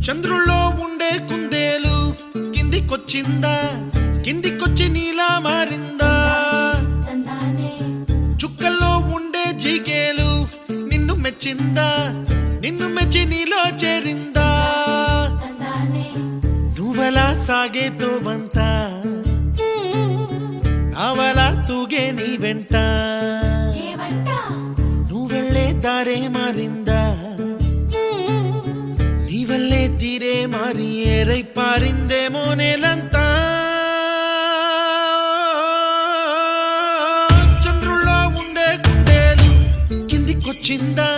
చంద్రుల్లో ఉండే కుందేలు కిందికొచ్చిందా, కిందికొచ్చి నీలా మారిందా? చుక్కల్లో ఉండే జీకేలు నిన్ను మెచ్చిందా, నిన్ను మెచ్చి నీలో చేరిందా? నువ్వలా సాగే తోవంతా నావలా తూగే నీ వెంట, నువ్వెళ్ళే దారే మారిందా, నీ వల్లే తీరే మారి ఏరై పారిందేమో నేలంతా. చంద్రుల్లో ఉండే కుందేలు కిందికొచ్చిందా,